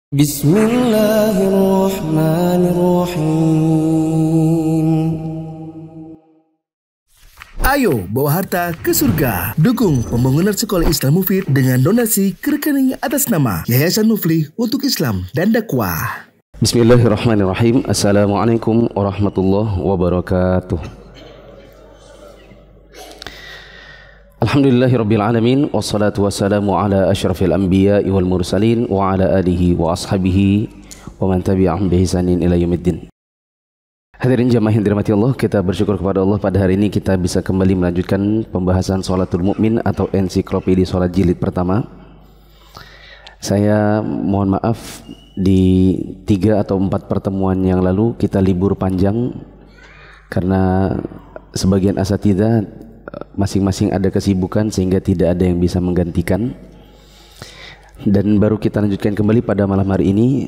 Bismillahirrahmanirrahim. Ayo bawa harta ke surga. Dukung pembangunan sekolah Islam Mufid dengan donasi ke rekening atas nama Yayasan Muflih untuk Islam dan Dakwah. Bismillahirrahmanirrahim. Assalamualaikum warahmatullahi wabarakatuh. Alhamdulillahirabbil alamin, wassalatu wassalamu ala asyrafil anbiya'i wal mursalin wa ala alihi wa ashabihi wa man tabi'ahum bi ihsanin ila yaumiddin. Hadirin jamaah yang dirahmati Allah, kita bersyukur kepada Allah pada hari ini kita bisa kembali melanjutkan pembahasan Sholatul Mukmin atau ensiklopedi salat jilid pertama. Saya mohon maaf, di 3 atau 4 pertemuan yang lalu kita libur panjang karena sebagian asatidzah masing-masing ada kesibukan sehingga tidak ada yang bisa menggantikan, dan baru kita lanjutkan kembali pada malam hari ini.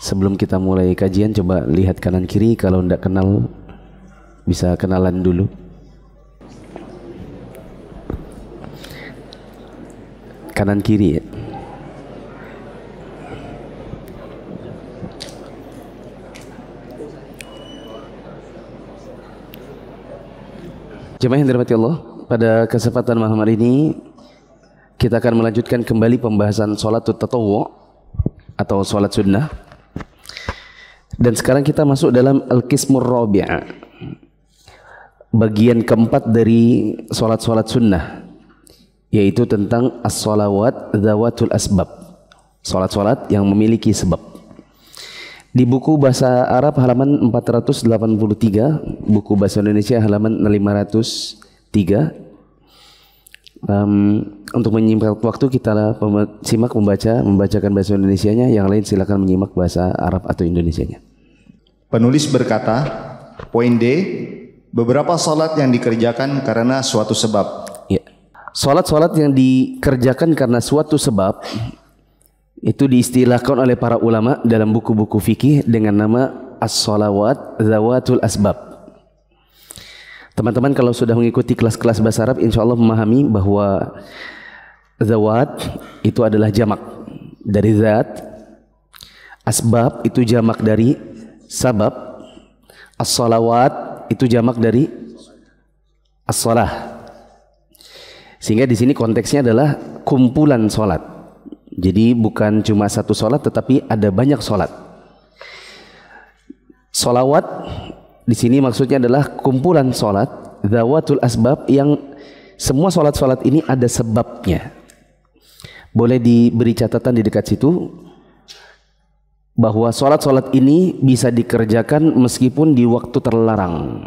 Sebelum kita mulai kajian, coba lihat kanan kiri, kalau tidak kenal bisa kenalan dulu. Kanan kiri ya. Jemaah yang dirahmati Allah, pada kesempatan malam hari ini kita akan melanjutkan kembali pembahasan sholatul tatawwu' atau sholat sunnah. Dan sekarang kita masuk dalam al-qismur rabi', bagian keempat dari sholat-sholat sunnah, yaitu tentang as-sholawat dzawatul asbab, sholat-sholat yang memiliki sebab. Di buku bahasa Arab halaman 483, buku bahasa Indonesia halaman 503. Untuk menyingkat waktu, kita simak membacakan bahasa Indonesianya. Yang lain silakan menyimak bahasa Arab atau Indonesianya. Penulis berkata, poin D, beberapa salat yang dikerjakan karena suatu sebab. Ya. Salat-salat yang dikerjakan karena suatu sebab itu diistilahkan oleh para ulama dalam buku-buku fikih dengan nama as-sholawat dzawatul asbab. Teman-teman kalau sudah mengikuti kelas-kelas bahasa Arab, insya Allah memahami bahwa zawat itu adalah jamak dari zat, asbab itu jamak dari sabab, as-sholawat itu jamak dari as-sholah. Sehingga di sini konteksnya adalah kumpulan sholat. Jadi bukan cuma satu sholat, tetapi ada banyak sholat. Sholawat di sini maksudnya adalah kumpulan sholat dzawatul asbab, yang semua sholat-sholat ini ada sebabnya. Boleh diberi catatan di dekat situ bahwa sholat-sholat ini bisa dikerjakan meskipun di waktu terlarang.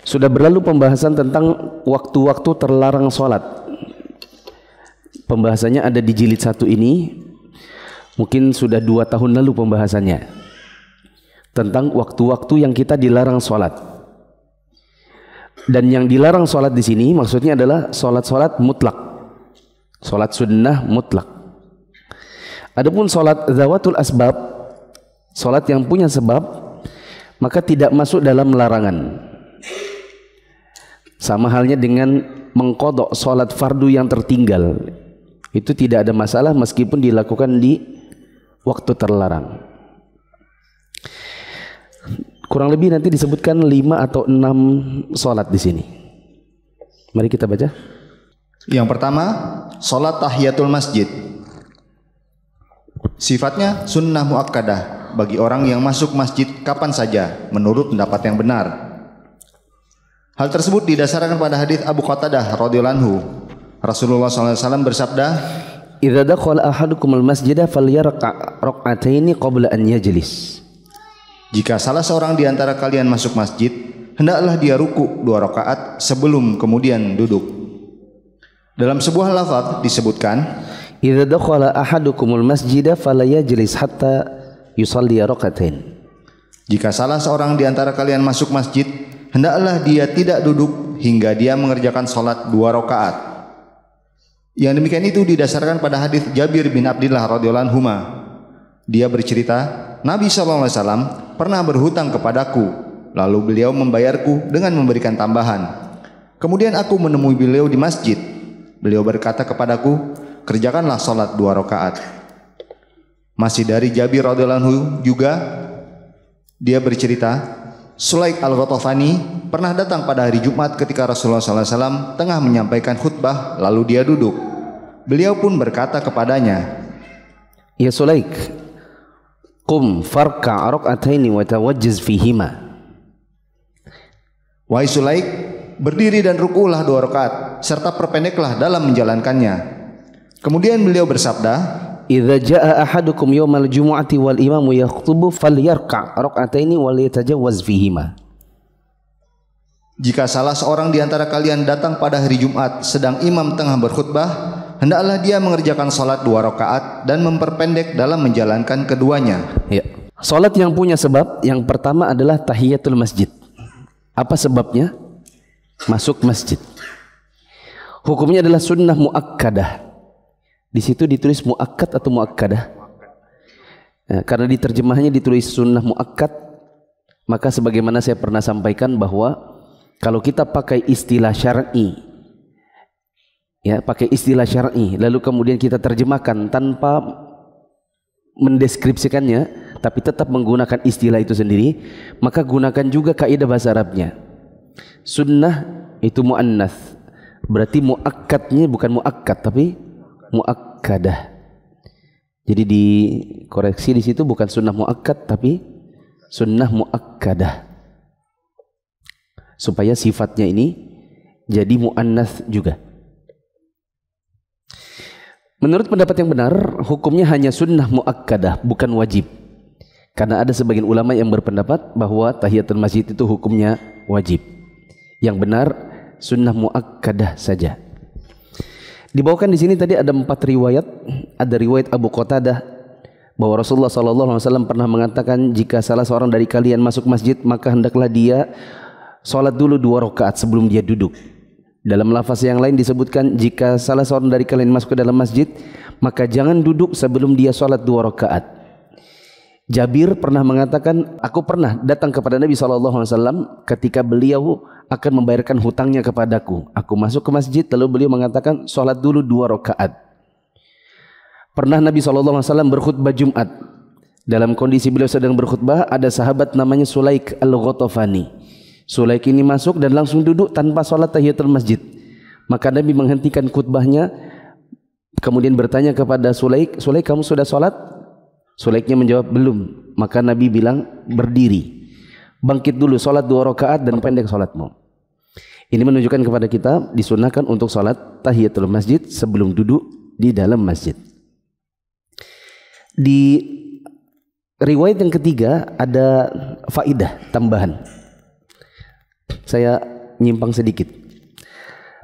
Sudah berlalu pembahasan tentang waktu-waktu terlarang sholat. Pembahasannya ada di jilid 1 ini, mungkin sudah 2 tahun lalu pembahasannya, tentang waktu-waktu yang kita dilarang sholat. Dan yang dilarang sholat di sini maksudnya adalah sholat-sholat mutlak, sholat sunnah mutlak. Adapun sholat dzawatul asbab, sholat yang punya sebab, maka tidak masuk dalam larangan. Sama halnya dengan mengqadha sholat fardu yang tertinggal, itu tidak ada masalah meskipun dilakukan di waktu terlarang. Kurang lebih nanti disebutkan 5 atau 6 sholat di sini. Mari kita baca. Yang pertama, sholat tahiyatul masjid. Sifatnya sunnah muakkadah bagi orang yang masuk masjid kapan saja menurut pendapat yang benar. Hal tersebut didasarkan pada hadis Abu Qatadah radhiyallahu anhu. Rasulullah SAW bersabda, "Idza dakhala ahadukum al-masjida falyarka' rak'ataini qabla an yajlis." Jika salah seorang di antara kalian masuk masjid, hendaklah dia ruku 2 rakaat sebelum kemudian duduk. Dalam sebuah lafaz disebutkan, "Idza dakhala ahadukumul masjida falyajlis hatta yusalli rak'atain." Jika salah seorang di antara kalian masuk masjid, hendaklah dia tidak duduk hingga dia mengerjakan salat 2 rakaat. Yang demikian itu didasarkan pada hadis Jabir bin Abdullah radhiyallahu anhu. Dia bercerita, Nabi SAW pernah berhutang kepadaku, lalu beliau membayarku dengan memberikan tambahan. Kemudian aku menemui beliau di masjid. Beliau berkata kepadaku, kerjakanlah salat 2 rakaat. Masih dari Jabir radhiyallahu anhu juga, dia bercerita, Sulaik al-Ghatafani pernah datang pada hari Jumat ketika Rasulullah SAW tengah menyampaikan khutbah, lalu dia duduk. Beliau pun berkata kepadanya, Ya Sulaik, qum farka' rak'ataini wa tawajjaz fihima. Wahai Sulaik, berdiri dan rukulah 2 rakaat serta perpendeklah dalam menjalankannya. Kemudian beliau bersabda, Idza jaa ahadukum yaumal jumu'ati wal imamu yakhutubu falyarka' rak'ataini wal yatajawwaz fihima. jika salah seorang di antara kalian datang pada hari Jumat sedang imam tengah berkhutbah, hendaklah dia mengerjakan salat 2 rakaat dan memperpendek dalam menjalankan keduanya. Ya. Salat yang punya sebab yang pertama adalah tahiyatul masjid. Apa sebabnya? Masuk masjid. Hukumnya adalah sunnah muakkadah. Di situ ditulis muakkad atau muakkadah. Nah, karena di terjemahannya ditulis sunnah muakkad, maka sebagaimana saya pernah sampaikan bahwa kalau kita pakai istilah syar'i, ya pakai istilah syar'i, lalu kemudian kita terjemahkan tanpa mendeskripsikannya, tapi tetap menggunakan istilah itu sendiri, maka gunakan juga kaidah bahasa Arabnya. Sunnah itu muannats, berarti muakkadnya bukan muakkad tapi muakkadah. Jadi dikoreksi di situ bukan sunnah muakkad tapi sunnah muakkadah, supaya sifatnya ini jadi muannats juga. Menurut pendapat yang benar, hukumnya hanya sunnah muakkadah, bukan wajib. Karena ada sebagian ulama yang berpendapat bahwa tahiyatul masjid itu hukumnya wajib. Yang benar sunnah muakkadah saja. Dibawakan di sini tadi ada 4 riwayat. Ada riwayat Abu Qatadah bahwa Rasulullah SAW pernah mengatakan, jika salah seorang dari kalian masuk masjid, maka hendaklah dia sholat dulu 2 rakaat sebelum dia duduk. Dalam lafaz yang lain disebutkan, jika salah seorang dari kalian masuk ke dalam masjid, maka jangan duduk sebelum dia sholat 2 rakaat. Jabir pernah mengatakan, aku pernah datang kepada Nabi SAW ketika beliau akan membayarkan hutangnya kepadaku. Aku masuk ke masjid, lalu beliau mengatakan, sholat dulu 2 rakaat. Pernah Nabi SAW berkhutbah Jumat. Dalam kondisi beliau sedang berkhutbah, ada sahabat namanya Sulaik al-Ghatafani. Sulaik ini masuk dan langsung duduk tanpa sholat tahiyatul masjid. Maka Nabi menghentikan khutbahnya, kemudian bertanya kepada Sulaik, Sulaik, kamu sudah sholat? Sulaiknya menjawab, belum. Maka Nabi bilang, berdiri, bangkit dulu, sholat 2 rakaat dan pendek sholatmu. Ini menunjukkan kepada kita disunahkan untuk sholat tahiyatul masjid sebelum duduk di dalam masjid. Di riwayat yang ketiga ada faidah tambahan. Saya nyimpang sedikit.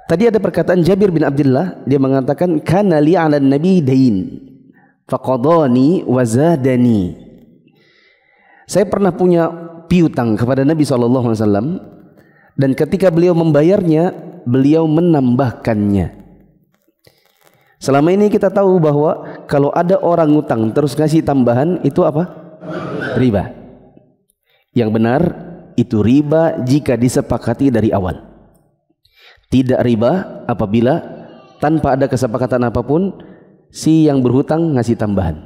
Tadi ada perkataan Jabir bin Abdullah, dia mengatakan, kana li 'ala nabi dain faqadani wa zadani. Saya pernah punya piutang kepada Nabi SAW, dan ketika beliau membayarnya, beliau menambahkannya. Selama ini kita tahu bahwa kalau ada orang ngutang terus ngasih tambahan, itu apa? Riba. Yang benar itu riba jika disepakati dari awal. Tidak riba apabila tanpa ada kesepakatan apapun si yang berhutang ngasih tambahan.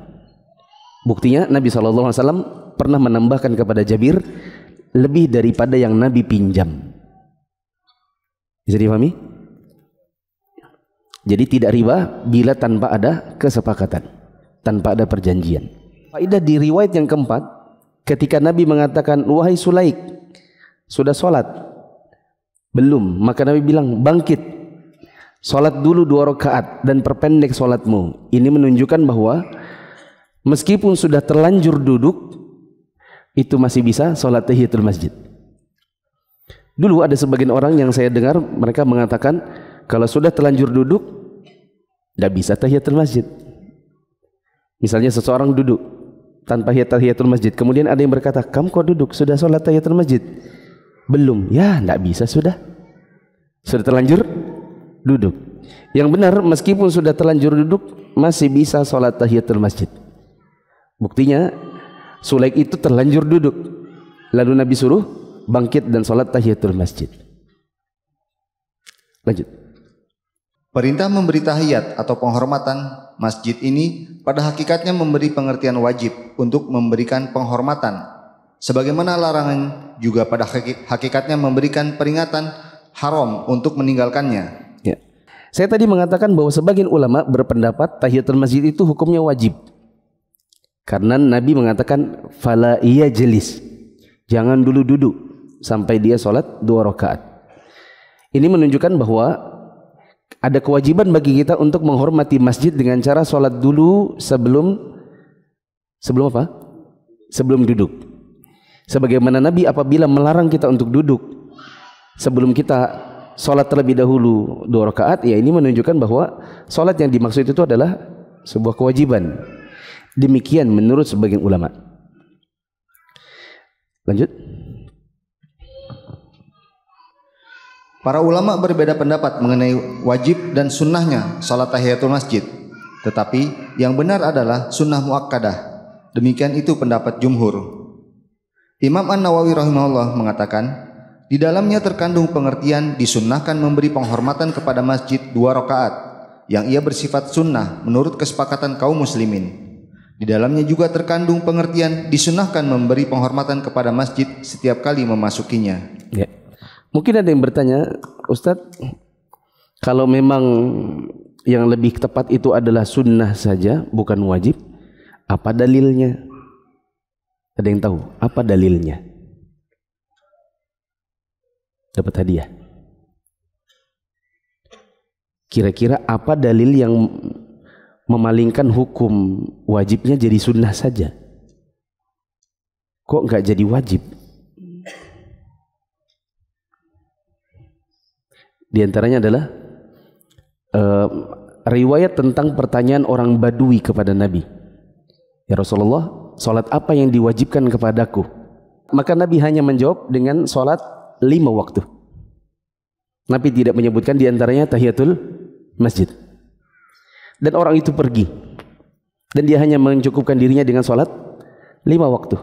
Buktinya Nabi SAW pernah menambahkan kepada Jabir lebih daripada yang Nabi pinjam. Bisa dipahami? Jadi tidak riba bila tanpa ada kesepakatan, tanpa ada perjanjian. Faidah di riwayat yang keempat, ketika Nabi mengatakan, wahai Sulaik, sudah sholat? Belum. Maka Nabi bilang, bangkit, sholat dulu 2 rakaat dan perpendek sholatmu. Ini menunjukkan bahwa meskipun sudah terlanjur duduk, itu masih bisa sholat tahiyatul masjid. Dulu ada sebagian orang yang saya dengar, mereka mengatakan kalau sudah terlanjur duduk tidak bisa tahiyatul masjid. Misalnya seseorang duduk tanpa tahiyatul masjid, kemudian ada yang berkata, kamu kok duduk, sudah sholat tahiyatul masjid? Belum. Ya tidak bisa, sudah terlanjur duduk. Yang benar meskipun sudah terlanjur duduk masih bisa sholat tahiyatul masjid. Buktinya Sulaik itu terlanjur duduk, lalu Nabi suruh bangkit dan sholat tahiyatul masjid. Lanjut. Perintah memberi tahiyat atau penghormatan masjid ini pada hakikatnya memberi pengertian wajib untuk memberikan penghormatan, sebagaimana larangan juga pada hakikatnya memberikan peringatan haram untuk meninggalkannya. Ya. Saya tadi mengatakan bahwa sebagian ulama berpendapat tahiyatul masjid itu hukumnya wajib. Karena Nabi mengatakan fala iya jelis, jangan dulu duduk sampai dia sholat 2 rakaat. Ini menunjukkan bahwa ada kewajiban bagi kita untuk menghormati masjid dengan cara sholat dulu sebelum apa? Sebelum duduk. Sebagaimana Nabi apabila melarang kita untuk duduk sebelum kita sholat terlebih dahulu 2 rakaat, ya ini menunjukkan bahwa sholat yang dimaksud itu adalah sebuah kewajiban. Demikian menurut sebagian ulama. Lanjut. Para ulama berbeda pendapat mengenai wajib dan sunnahnya salat tahiyatul masjid. Tetapi yang benar adalah sunnah muakkadah. Demikian itu pendapat jumhur. Imam An-Nawawi rahimahullah mengatakan, di dalamnya terkandung pengertian disunnahkan memberi penghormatan kepada masjid 2 rakaat yang ia bersifat sunnah menurut kesepakatan kaum muslimin. Di dalamnya juga terkandung pengertian disunnahkan memberi penghormatan kepada masjid setiap kali memasukinya. Ya. Mungkin ada yang bertanya, Ustadz, kalau memang yang lebih tepat itu adalah sunnah saja, bukan wajib, apa dalilnya? Ada yang tahu apa dalilnya? Dapat hadiah. Kira-kira apa dalil yang memalingkan hukum wajibnya jadi sunnah saja? Kok nggak jadi wajib? Di antaranya adalah riwayat tentang pertanyaan orang Badui kepada Nabi. Ya Rasulullah, salat apa yang diwajibkan kepadaku? Maka Nabi hanya menjawab dengan salat 5 waktu. Nabi tidak menyebutkan di antaranya tahiyatul masjid. Dan orang itu pergi, dan dia hanya mencukupkan dirinya dengan sholat 5 waktu.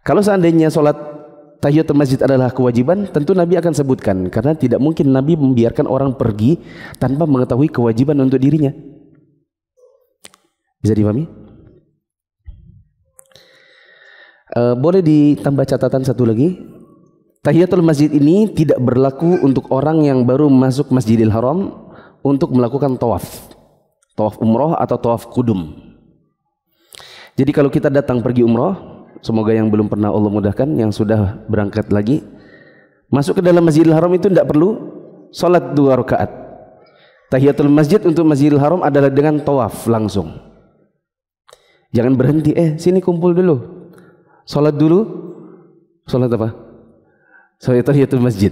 Kalau seandainya sholat tahiyatul masjid adalah kewajiban, tentu Nabi akan sebutkan, karena tidak mungkin Nabi membiarkan orang pergi tanpa mengetahui kewajiban untuk dirinya. Bisa dipahami? Boleh ditambah catatan satu lagi. Tahiyatul masjid ini tidak berlaku untuk orang yang baru masuk Masjidil Haram untuk melakukan tawaf umroh atau tawaf kudum. Jadi kalau kita datang pergi umroh, semoga yang belum pernah Allah mudahkan, yang sudah berangkat lagi, masuk ke dalam Masjidil Haram itu tidak perlu sholat 2 rakaat. Tahiyatul masjid untuk Masjidil Haram adalah dengan tawaf langsung. Jangan berhenti, sini kumpul dulu, sholat dulu. Sholat apa? Sholat tahiyatul masjid.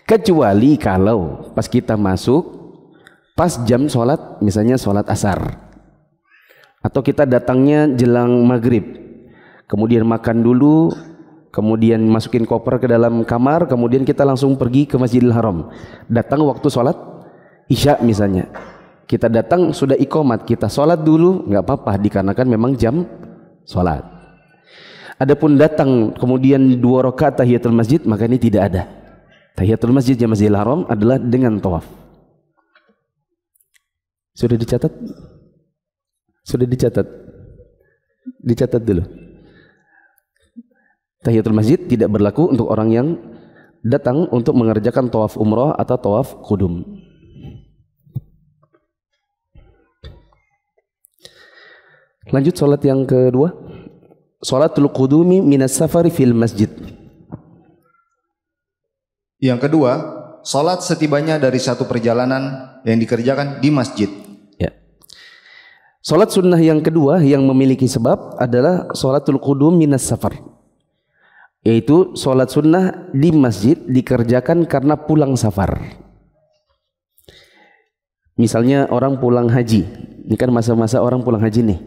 Kecuali kalau pas kita masuk pas jam sholat, misalnya sholat asar, atau kita datangnya jelang maghrib, kemudian makan dulu, kemudian masukin koper ke dalam kamar, kemudian kita langsung pergi ke Masjidil Haram. Datang waktu sholat isya misalnya, kita datang sudah iqomat, kita sholat dulu, nggak apa-apa, dikarenakan memang jam sholat. Adapun datang kemudian 2 rakaat tahiyatul masjid, maka ini tidak ada. Tahiyatul masjid di Masjidil Haram adalah dengan tawaf. Sudah dicatat? Sudah dicatat? Dicatat dulu. Tahiyatul masjid tidak berlaku untuk orang yang datang untuk mengerjakan tawaf umrah atau tawaf kudum. Lanjut salat yang kedua. Salatul qudumi minas safari fil masjid. Yang kedua, salat setibanya dari satu perjalanan yang dikerjakan di masjid. Ya. Salat sunnah yang kedua yang memiliki sebab adalah salatul qudum minas safar. Yaitu salat sunnah di masjid dikerjakan karena pulang safar. Misalnya orang pulang haji. Ini kan masa-masa orang pulang haji nih.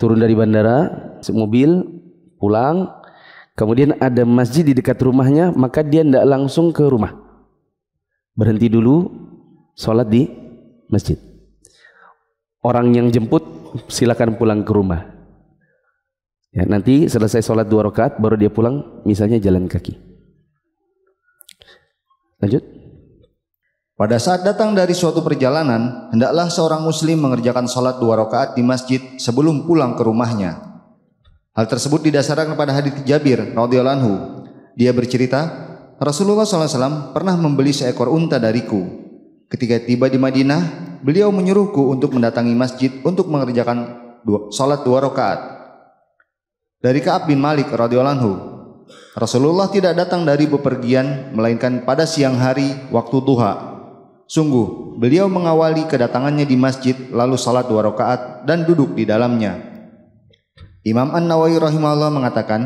Turun dari bandara, mobil, pulang, kemudian ada masjid di dekat rumahnya, maka dia tidak langsung ke rumah. Berhenti dulu, sholat di masjid. Orang yang jemput, silakan pulang ke rumah. Ya, nanti selesai sholat 2 rakaat, baru dia pulang, misalnya jalan kaki. Lanjut. Pada saat datang dari suatu perjalanan, hendaklah seorang muslim mengerjakan salat 2 rakaat di masjid sebelum pulang ke rumahnya. Hal tersebut didasarkan pada hadits Jabir radhiyallahu anhu. Dia bercerita, Rasulullah SAW pernah membeli seekor unta dariku. Ketika tiba di Madinah, beliau menyuruhku untuk mendatangi masjid untuk mengerjakan salat 2 rakaat. Dari Ka'ab bin Malik radhiyallahu anhu, Rasulullah tidak datang dari bepergian melainkan pada siang hari waktu duha. Sungguh, beliau mengawali kedatangannya di masjid lalu salat 2 rakaat dan duduk di dalamnya. Imam An-Nawawi rahimahullah mengatakan,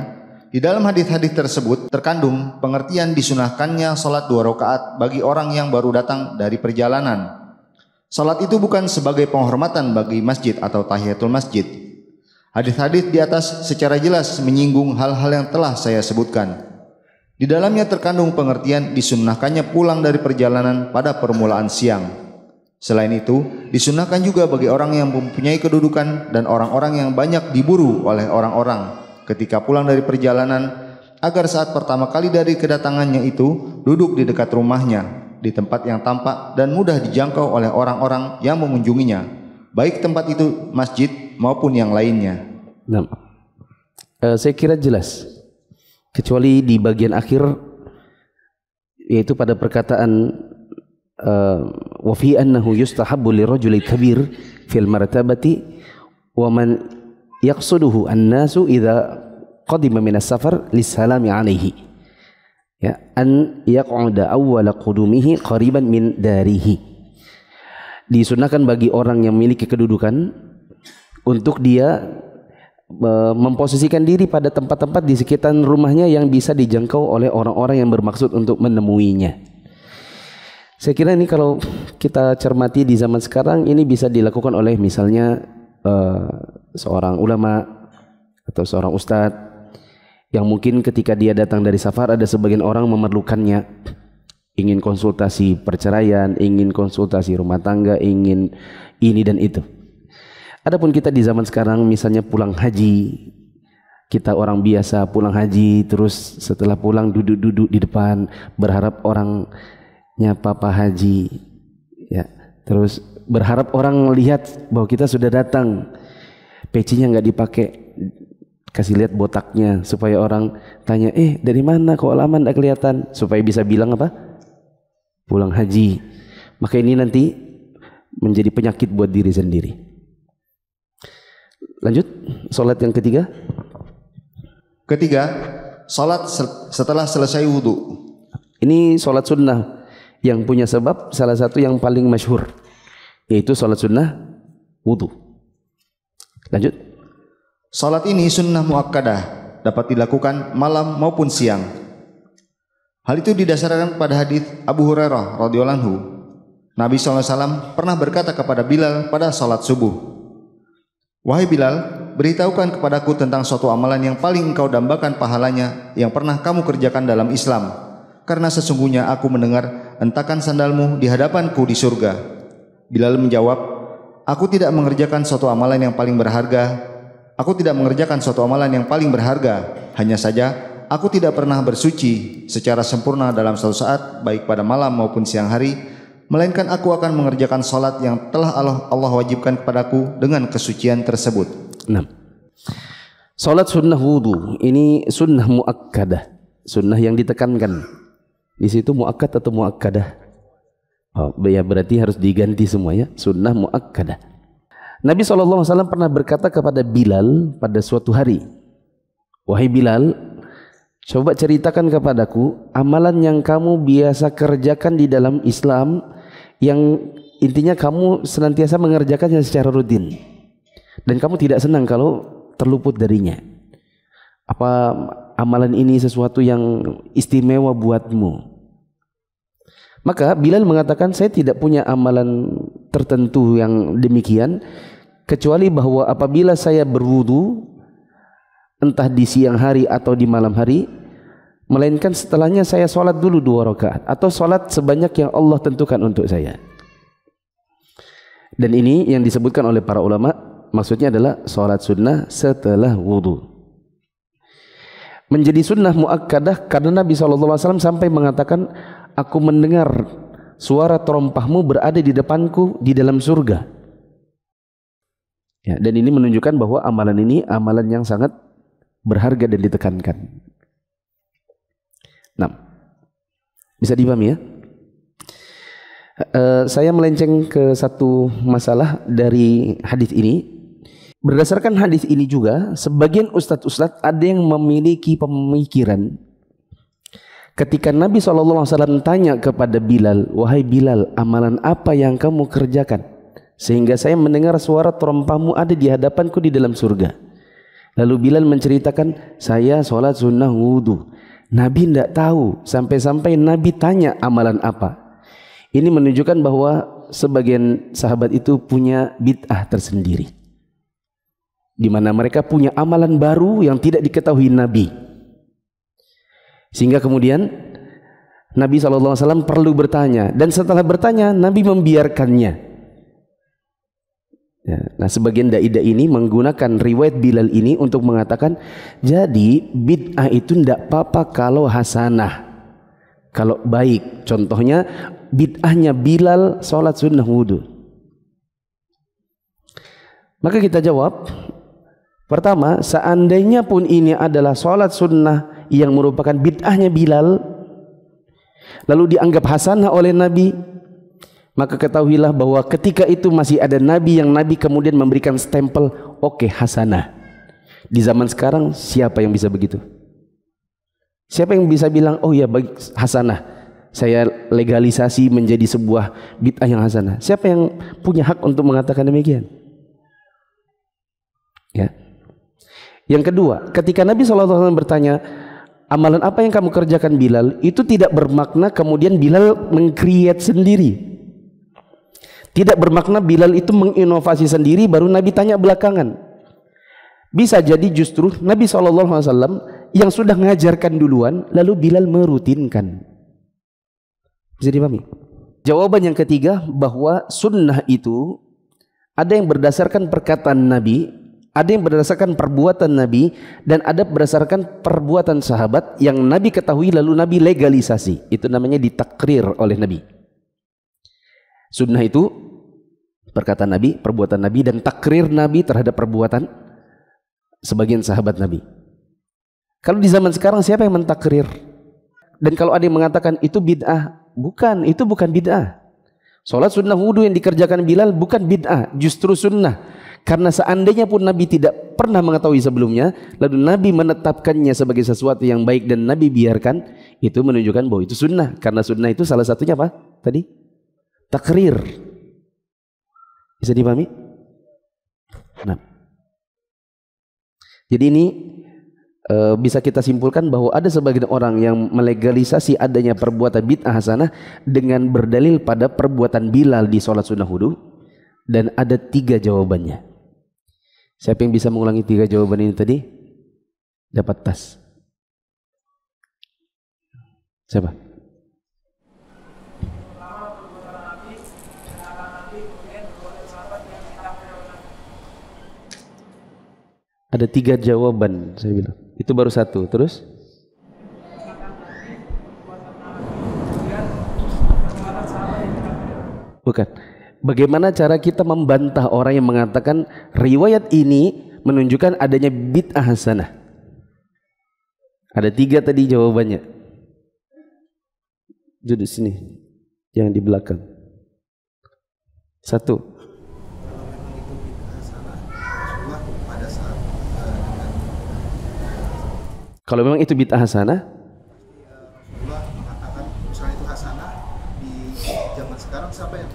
di dalam hadis-hadis tersebut terkandung pengertian disunahkannya salat 2 rakaat bagi orang yang baru datang dari perjalanan. Salat itu bukan sebagai penghormatan bagi masjid atau tahiyatul masjid. Hadis-hadis di atas secara jelas menyinggung hal-hal yang telah saya sebutkan. Di dalamnya terkandung pengertian disunnahkannya pulang dari perjalanan pada permulaan siang. Selain itu, disunnahkan juga bagi orang yang mempunyai kedudukan dan orang-orang yang banyak diburu oleh orang-orang ketika pulang dari perjalanan, agar saat pertama kali dari kedatangannya itu duduk di dekat rumahnya, di tempat yang tampak dan mudah dijangkau oleh orang-orang yang mengunjunginya, baik tempat itu masjid maupun yang lainnya. Nah, saya kira jelas. Kecuali di bagian akhir, yaitu pada perkataan wa fi annahu yustahabbu lirajuli kabir fil martabati wa man yaqsuduhu an-nasu idza qadima min as-safar lis-salami alaihi, ya, an yaq'uda awwala qudumihi qariban min darihi. Disunahkan bagi orang yang memiliki kedudukan untuk dia memposisikan diri pada tempat-tempat di sekitar rumahnya yang bisa dijangkau oleh orang-orang yang bermaksud untuk menemuinya. Saya kira ini kalau kita cermati di zaman sekarang ini bisa dilakukan oleh misalnya seorang ulama atau seorang ustadz yang mungkin ketika dia datang dari safar ada sebagian orang memerlukannya, ingin konsultasi perceraian, ingin konsultasi rumah tangga, ingin ini dan itu. Adapun kita di zaman sekarang misalnya pulang haji, kita orang biasa pulang haji terus setelah pulang duduk-duduk di depan berharap orang nyapa Pak Haji, ya, terus berharap orang lihat bahwa kita sudah datang, pecinya nggak dipakai, kasih lihat botaknya supaya orang tanya, dari mana kok lama nggak kelihatan, supaya bisa bilang apa? Pulang haji. Maka ini nanti menjadi penyakit buat diri sendiri. Lanjut, salat yang ketiga. Ketiga, salat setelah selesai wudu. Ini salat sunnah yang punya sebab salah satu yang paling masyhur, yaitu salat sunnah wudu. Lanjut. Salat ini sunnah muakkadah, dapat dilakukan malam maupun siang. Hal itu didasarkan pada hadis Abu Hurairah radhiyallahu anhu. Nabi SAW pernah berkata kepada Bilal pada salat subuh, "Wahai Bilal, beritahukan kepadaku tentang suatu amalan yang paling engkau dambakan pahalanya yang pernah kamu kerjakan dalam Islam, karena sesungguhnya aku mendengar hentakan sandalmu di hadapanku di surga." Bilal menjawab, "Aku tidak mengerjakan suatu amalan yang paling berharga. Aku tidak mengerjakan suatu amalan yang paling berharga. Hanya saja aku tidak pernah bersuci secara sempurna dalam suatu saat, baik pada malam maupun siang hari, melainkan aku akan mengerjakan salat yang telah Allah wajibkan kepadaku dengan kesucian tersebut." Nah, salat sunnah wudu ini sunnah muakkadah, sunnah yang ditekankan. Di situ muakkad atau muakkadah? Oh, ya berarti harus diganti semuanya, sunnah muakkadah. Nabi SAW pernah berkata kepada Bilal pada suatu hari, "Wahai Bilal, coba ceritakan kepadaku amalan yang kamu biasa kerjakan di dalam Islam, yang intinya kamu senantiasa mengerjakannya secara rutin dan kamu tidak senang kalau terluput darinya. Apa amalan ini sesuatu yang istimewa buatmu?" Maka Bilal mengatakan, "Saya tidak punya amalan tertentu yang demikian, kecuali bahwa apabila saya berwudu entah di siang hari atau di malam hari, melainkan setelahnya saya sholat dulu 2 rakaat atau sholat sebanyak yang Allah tentukan untuk saya." Dan ini yang disebutkan oleh para ulama, maksudnya adalah sholat sunnah setelah wudu. Menjadi sunnah muakkadah karena Nabi SAW sampai mengatakan, "Aku mendengar suara terompahmu berada di depanku di dalam surga. Ya, dan ini menunjukkan bahwa amalan ini amalan yang sangat berharga dan ditekankan. Nah, bisa dipahami ya? Saya melenceng ke satu masalah dari hadis ini. Berdasarkan hadis ini juga, sebagian ustadz-ustadz ada yang memiliki pemikiran ketika Nabi SAW tanya kepada Bilal, wahai Bilal, amalan apa yang kamu kerjakan sehingga saya mendengar suara terompahmu ada di hadapanku di dalam surga. Lalu Bilal menceritakan, saya sholat sunnah wudu. Nabi tidak tahu sampai-sampai Nabi tanya amalan apa. Ini menunjukkan bahwa sebagian sahabat itu punya bid'ah tersendiri, di mana mereka punya amalan baru yang tidak diketahui Nabi, sehingga kemudian Nabi SAW perlu bertanya, dan setelah bertanya Nabi membiarkannya. Ya, nah sebagian dai-dai ini menggunakan riwayat Bilal ini untuk mengatakan, jadi bid'ah itu tidak apa-apa kalau hasanah, kalau baik. Contohnya bid'ahnya Bilal sholat sunnah wudu. Maka kita jawab, pertama, seandainya pun ini adalah sholat sunnah yang merupakan bid'ahnya Bilal, lalu dianggap hasanah oleh Nabi, maka ketahuilah bahwa ketika itu masih ada Nabi yang Nabi kemudian memberikan stempel, oke, hasanah. Di zaman sekarang siapa yang bisa begitu? Siapa yang bisa bilang, oh ya baik, hasanah, saya legalisasi menjadi sebuah bid'ah yang hasanah? Siapa yang punya hak untuk mengatakan demikian? Ya. Yang kedua, ketika Nabi SAW bertanya, amalan apa yang kamu kerjakan Bilal, itu tidak bermakna kemudian Bilal meng-create sendiri. Tidak bermakna Bilal itu menginovasi sendiri baru Nabi tanya belakangan. Bisa jadi justru Nabi SAW yang sudah mengajarkan duluan, lalu Bilal merutinkan. Bisa dipahami? Jawaban yang ketiga, bahwa sunnah itu ada yang berdasarkan perkataan Nabi, ada yang berdasarkan perbuatan Nabi, dan ada berdasarkan perbuatan sahabat yang Nabi ketahui lalu Nabi legalisasi. Itu namanya ditakrir oleh Nabi. Sunnah itu perkataan Nabi, perbuatan Nabi, dan takrir Nabi terhadap perbuatan sebagian sahabat Nabi. Kalau di zaman sekarang siapa yang mentakrir? Dan kalau ada yang mengatakan itu bid'ah, bukan, itu bukan bid'ah. Sholat sunnah wudu yang dikerjakan Bilal bukan bid'ah, justru sunnah. Karena seandainya pun Nabi tidak pernah mengetahui sebelumnya, lalu Nabi menetapkannya sebagai sesuatu yang baik dan Nabi biarkan, itu menunjukkan bahwa itu sunnah. Karena sunnah itu salah satunya apa? Tadi? Takrir. Bisa dipahami? Nah, jadi ini bisa kita simpulkan bahwa ada sebagian orang yang melegalisasi adanya perbuatan bid'ah hasanah dengan berdalil pada perbuatan Bilal di sholat sunnah wudu, dan ada 3 jawabannya. Siapa yang bisa mengulangi 3 jawaban ini tadi? Dapat tas. Siapa? Ada 3 jawaban, saya bilang. Itu baru 1. Terus? Bukan. Bagaimana cara kita membantah orang yang mengatakan riwayat ini menunjukkan adanya bid'ah hasanah? Ada 3 tadi jawabannya. Duduk sini, jangan di belakang. 1. Kalau memang itu bid'ah hasanah, Rasulullah mengatakan misalnya itu hasanah di zaman sekarang siapa yang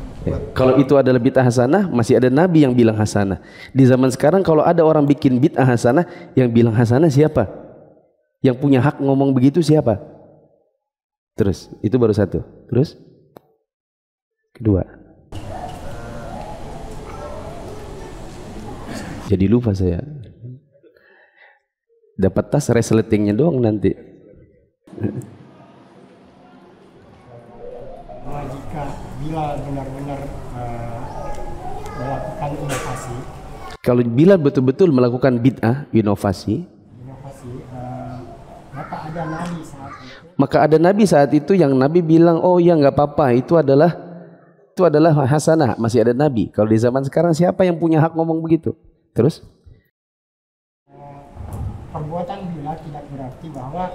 kalau itu adalah bid'ah hasanah, masih ada Nabi yang bilang hasanah. Di zaman sekarang kalau ada orang bikin bid'ah hasanah, yang bilang hasanah siapa? Yang punya hak ngomong begitu siapa? Terus, itu baru 1. Terus? Kedua. Jadi lupa saya. Dapat tas resletingnya doang nanti. Jika Bilal benar-benar melakukan inovasi, kalau Bilal betul-betul melakukan bid'ah, inovasi, maka ada Nabi saat itu Maka ada nabi saat itu yang nabi bilang, oh ya nggak apa-apa, itu adalah hasanah, masih ada nabi. Kalau di zaman sekarang siapa yang punya hak ngomong begitu? Terus? Perbuatan bila tidak berarti bahwa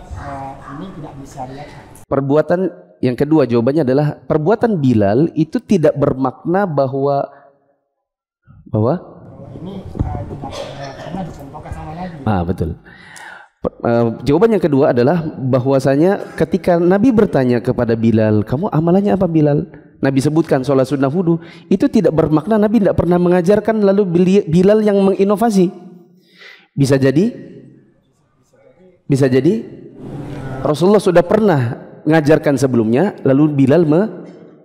ini tidak disyariatkan. Perbuatan yang kedua jawabannya adalah perbuatan Bilal itu tidak bermakna bahwa Ini tidak pernah dicontohkan sama Nabi. betul. Jawaban yang kedua adalah bahwasanya ketika Nabi bertanya kepada Bilal, kamu amalannya apa Bilal? Nabi sebutkan sholat sunnah wudu, itu tidak bermakna Nabi tidak pernah mengajarkan lalu Bilal yang menginovasi. Bisa jadi Rasulullah sudah pernah mengajarkan sebelumnya lalu Bilal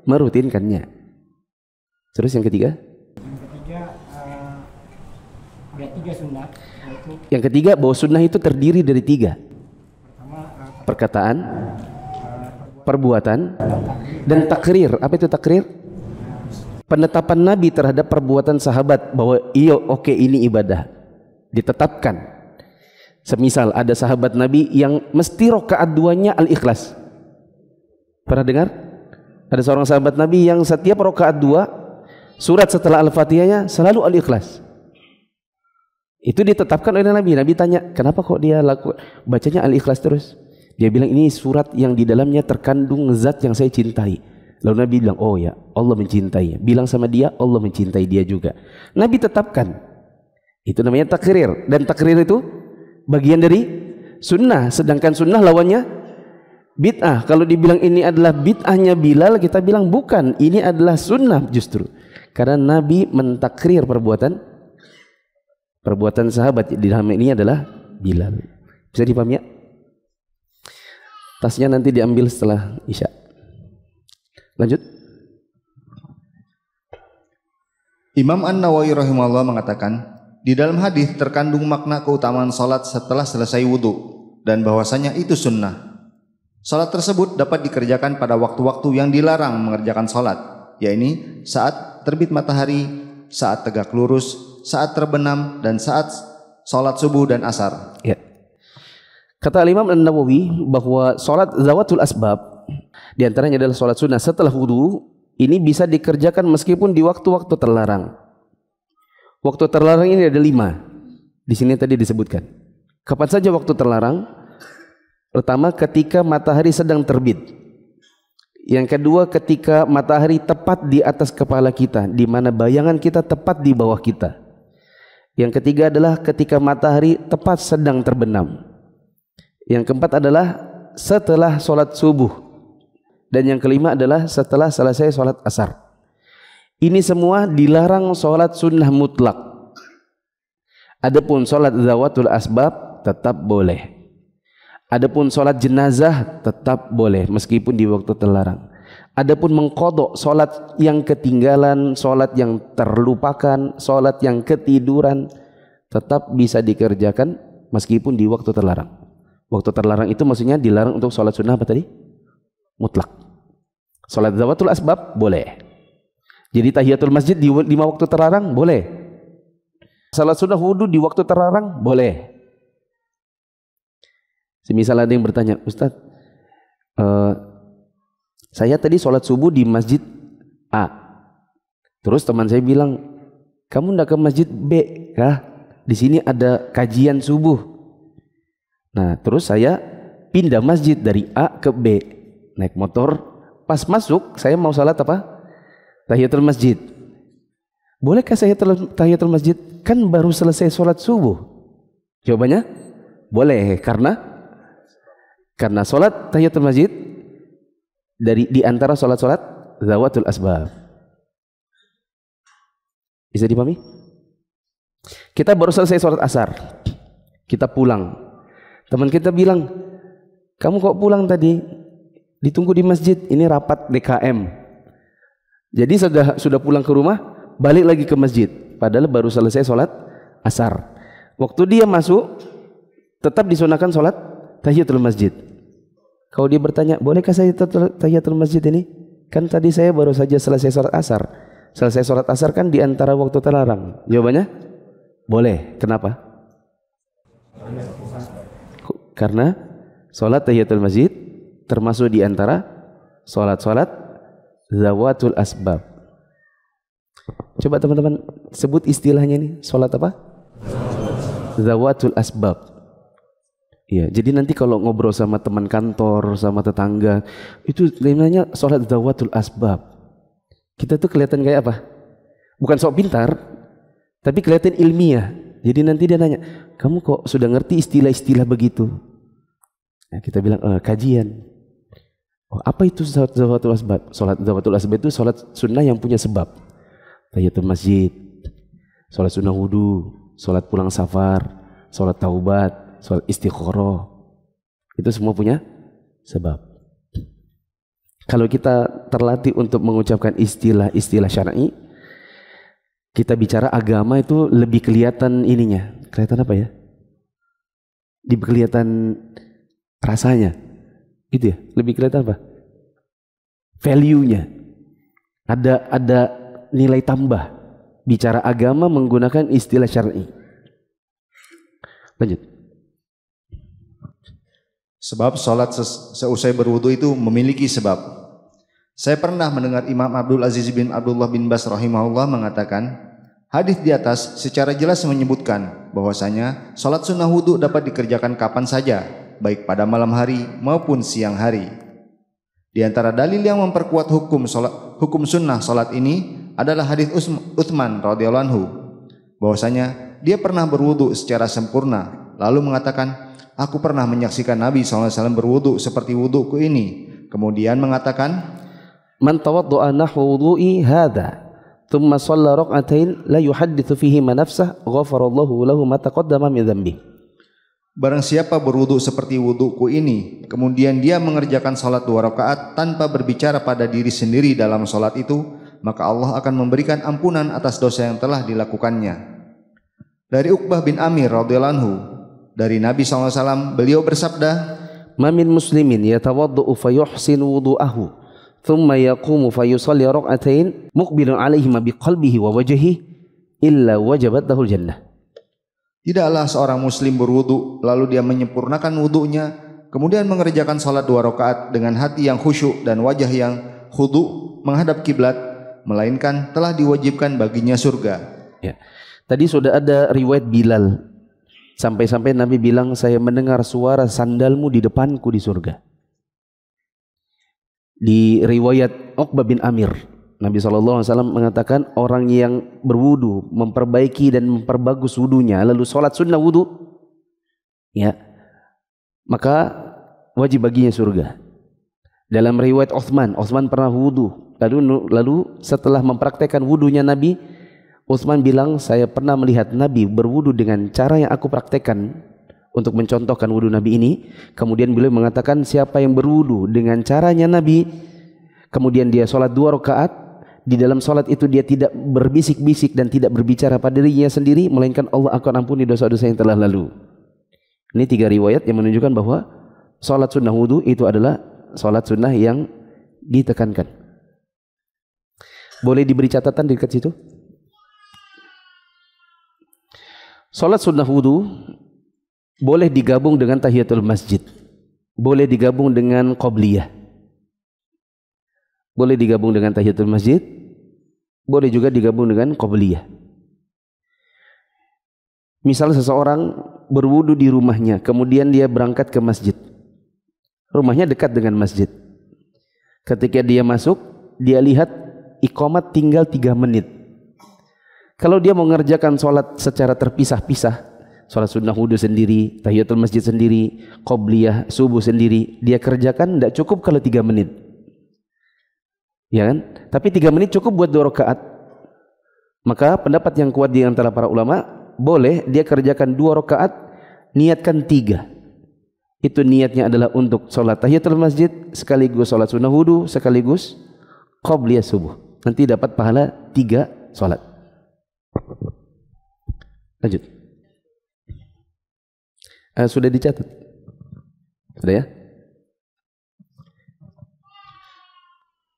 merutinkannya. Terus yang ketiga? Ada 3 sunnah, yaitu Yang ketiga bahwa sunnah itu terdiri dari 3. Perkataan, perbuatan, dan takrir. Apa itu takrir? Penetapan Nabi terhadap perbuatan sahabat bahwa iya oke ini ibadah. Ditetapkan. Semisal ada sahabat Nabi yang mesti rakaat 2-nya al-ikhlas. Pernah dengar? Ada seorang sahabat Nabi yang setiap rakaat 2 surat setelah al-fatihahnya selalu al-ikhlas. Itu ditetapkan oleh Nabi. Nabi tanya, kenapa kok dia bacanya al-ikhlas terus? Dia bilang ini surat yang di dalamnya terkandung zat yang saya cintai. Lalu Nabi bilang, oh ya Allah mencintai. Bilang sama dia, Allah mencintai dia juga. Nabi tetapkan. Itu namanya takrir. Dan takrir itu bagian dari sunnah. Sedangkan sunnah lawannya bid'ah. Kalau dibilang ini adalah bid'ahnya Bilal, kita bilang bukan. Ini adalah sunnah justru. Karena Nabi mentakrir perbuatan sahabat. Di dalam ini adalah Bilal. Bisa dipahami ya? Tasnya nanti diambil setelah Isya. Lanjut. Imam An-Nawawi rahimahullah mengatakan, di dalam hadis terkandung makna keutamaan salat setelah selesai wudu dan bahwasanya itu sunnah. Salat tersebut dapat dikerjakan pada waktu-waktu yang dilarang mengerjakan salat, yakni saat terbit matahari, saat tegak lurus, saat terbenam, dan saat salat subuh dan asar. Ya. Kata Imam An-Nawawi bahwa salat zawatul asbab di antaranya adalah salat sunnah setelah wudu, ini bisa dikerjakan meskipun di waktu-waktu terlarang. Waktu terlarang ini ada 5. Di sini tadi disebutkan. Kapan saja waktu terlarang? Pertama, ketika matahari sedang terbit. Yang kedua, ketika matahari tepat di atas kepala kita, di mana bayangan kita tepat di bawah kita. Yang ketiga adalah ketika matahari tepat sedang terbenam. Yang keempat adalah setelah sholat subuh. Dan yang kelima adalah setelah selesai sholat asar. Ini semua dilarang sholat sunnah mutlak. Adapun sholat zawatul asbab tetap boleh. Adapun sholat jenazah tetap boleh meskipun di waktu terlarang. Adapun mengqadha sholat yang ketinggalan, sholat yang terlupakan, sholat yang ketiduran tetap bisa dikerjakan meskipun di waktu terlarang. Waktu terlarang itu maksudnya dilarang untuk sholat sunnah apa tadi? Mutlak. Sholat zawatul asbab boleh. Jadi tahiyatul masjid di 5 waktu terlarang boleh. Sholat sunnah wudu di waktu terlarang boleh. Semisal ada yang bertanya, Ustaz, saya tadi sholat subuh di masjid A. Terus teman saya bilang, kamu ndak ke masjid B kah? Di sini ada kajian subuh. Nah, terus saya pindah masjid dari A ke B, naik motor. Pas masuk, saya mau salat apa? Tahiyatul masjid. Bolehkah saya tahiyatul masjid? Kan baru selesai sholat subuh. Jawabannya, boleh. Karena sholat tahiyatul masjid di antara sholat-sholat zawatul asbab. Bisa dipahami? Kita baru selesai sholat asar, kita pulang. Teman kita bilang, kamu kok pulang tadi? Ditunggu di masjid, ini rapat DKM. Jadi sudah pulang ke rumah, balik lagi ke masjid. Padahal baru selesai sholat asar. Waktu dia masuk, tetap disunahkan sholat tahiyatul masjid. Kalau dia bertanya, bolehkah saya tahiyatul masjid ini? Kan tadi saya baru saja selesai sholat asar. Selesai sholat asar kan di antara waktu terlarang. Jawabannya, boleh. Kenapa? Karena sholat tahiyatul masjid termasuk di antara salat-salat zawatul asbab. Coba teman-teman sebut istilahnya nih, salat apa? Zawatul asbab. Ya, jadi nanti kalau ngobrol sama teman kantor, sama tetangga, itu namanya salat zawatul asbab. Kita tuh kelihatan kayak apa? Bukan sok pintar, tapi kelihatan ilmiah. Jadi nanti dia nanya, kamu kok sudah ngerti istilah-istilah begitu? Nah, kita bilang, kajian. Oh, apa itu salat zawatul asbab? Salat zawatul asbab itu salat sunnah yang punya sebab. Tahiyatul masjid, salat sunnah wudu, salat pulang safar, salat taubat, salat istikharah. Itu semua punya sebab. Kalau kita terlatih untuk mengucapkan istilah-istilah syar'i, kita bicara agama itu lebih kelihatan ininya. Kelihatan apa ya? Kelihatan rasanya. Gitu ya? Lebih kelihatan apa? Value-nya. Ada nilai tambah. Bicara agama menggunakan istilah syar'i. Lanjut. Sebab sholat seusai berwudu itu memiliki sebab. Saya pernah mendengar Imam Abdul Aziz bin Abdullah bin Bas rahimahullah mengatakan, hadis di atas secara jelas menyebutkan bahwasanya sholat sunnah wudu dapat dikerjakan kapan saja, baik pada malam hari maupun siang hari. Di antara dalil yang memperkuat hukum sunnah sholat ini adalah hadis Utsman radhiyallahu anhu, bahwasanya dia pernah berwudu secara sempurna, lalu mengatakan, aku pernah menyaksikan Nabi SAW berwudu seperti wuduku ini. Kemudian mengatakan, man tawaddu'a nahwa wudu'i hadha thumma shalla rak'atain la yuhadditsu fihi ma nafsah ghafarallahu lahu ma taqaddama min dhanbi. Barang siapa berwudu seperti wuduku ini, kemudian dia mengerjakan salat 2 rakaat tanpa berbicara pada diri sendiri dalam salat itu, maka Allah akan memberikan ampunan atas dosa yang telah dilakukannya. Dari Uqbah bin Amir radhiyallahu anhu, dari Nabi SAW, beliau bersabda, ma min muslimin yatawaddu fa yuhsinu wudu'ahu thumma yaqumu fa yusalli rak'atain muqbilun 'alaihima biqalbihi wa wajhihi illa wajabat lahul jannah. Tidaklah seorang muslim berwudu lalu dia menyempurnakan wudunya, kemudian mengerjakan salat 2 rakaat dengan hati yang khusyuk dan wajah yang khudu menghadap kiblat, melainkan telah diwajibkan baginya surga. Ya. Tadi sudah ada riwayat Bilal. Sampai-sampai Nabi bilang, saya mendengar suara sandalmu di depanku di surga. Di riwayat Uqbah bin Amir, Nabi SAW mengatakan, orang yang berwudu, memperbaiki dan memperbagus wudunya, lalu sholat sunnah wudu, ya, maka wajib baginya surga. Dalam riwayat Utsman pernah wudu, lalu setelah mempraktekkan wudunya Nabi, Utsman bilang, saya pernah melihat Nabi berwudu dengan cara yang aku praktekkan untuk mencontohkan wudu Nabi ini. Kemudian beliau mengatakan, siapa yang berwudu dengan caranya Nabi, kemudian dia sholat 2 rakaat, di dalam sholat itu dia tidak berbisik-bisik dan tidak berbicara pada dirinya sendiri, melainkan Allah akan ampuni dosa-dosa yang telah lalu. Ini 3 riwayat yang menunjukkan bahwa sholat sunnah wudu itu adalah sholat sunnah yang ditekankan. Boleh diberi catatan di dekat situ? Salat sunnah wudu boleh digabung dengan tahiyatul masjid, boleh digabung dengan qobliyah, boleh digabung dengan tahiyatul masjid, boleh juga digabung dengan qobliyah. Misal seseorang berwudu di rumahnya, kemudian dia berangkat ke masjid, rumahnya dekat dengan masjid. Ketika dia masuk, dia lihat iqamat tinggal 3 menit. Kalau dia mau mengerjakan sholat secara terpisah-pisah, sholat sunnah wudu sendiri, tahiyatul masjid sendiri, qobliyah, subuh sendiri, dia kerjakan tidak cukup kalau 3 menit. Ya kan? Tapi 3 menit cukup buat 2 rakaat. Maka pendapat yang kuat di antara para ulama, boleh dia kerjakan 2 rakaat, niatkan 3. Itu niatnya adalah untuk sholat tahiyatul masjid, sekaligus sholat sunnah wudu, sekaligus qobliyah subuh. Nanti dapat pahala 3 sholat. Lanjut. Sudah dicatat? Sudah ya?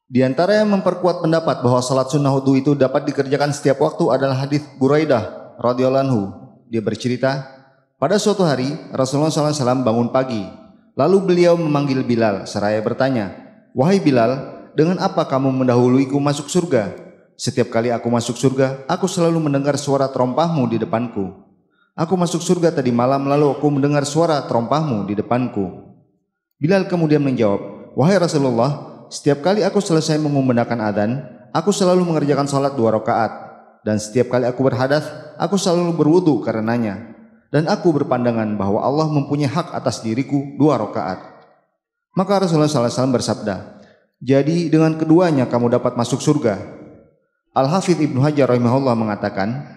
Di antara yang memperkuat pendapat bahwa salat sunnah wudu itu dapat dikerjakan setiap waktu adalah hadis Buraidah radhiyallahu anhu. Dia bercerita, pada suatu hari Rasulullah SAW bangun pagi, Lalu beliau memanggil Bilal seraya bertanya, "Wahai Bilal, dengan apa kamu mendahuluiku masuk surga? Setiap kali aku masuk surga, aku selalu mendengar suara terompahmu di depanku. Aku masuk surga tadi malam, lalu aku mendengar suara terompahmu di depanku." Bilal kemudian menjawab, "Wahai Rasulullah, setiap kali aku selesai mengumandangkan adzan, aku selalu mengerjakan salat 2 rakaat. Dan setiap kali aku berhadas, aku selalu berwudu karenanya. Dan aku berpandangan bahwa Allah mempunyai hak atas diriku 2 rakaat." Maka Rasulullah SAW bersabda, "Jadi dengan keduanya kamu dapat masuk surga." Al-Hafidz Ibnu Hajar rahimahullah mengatakan,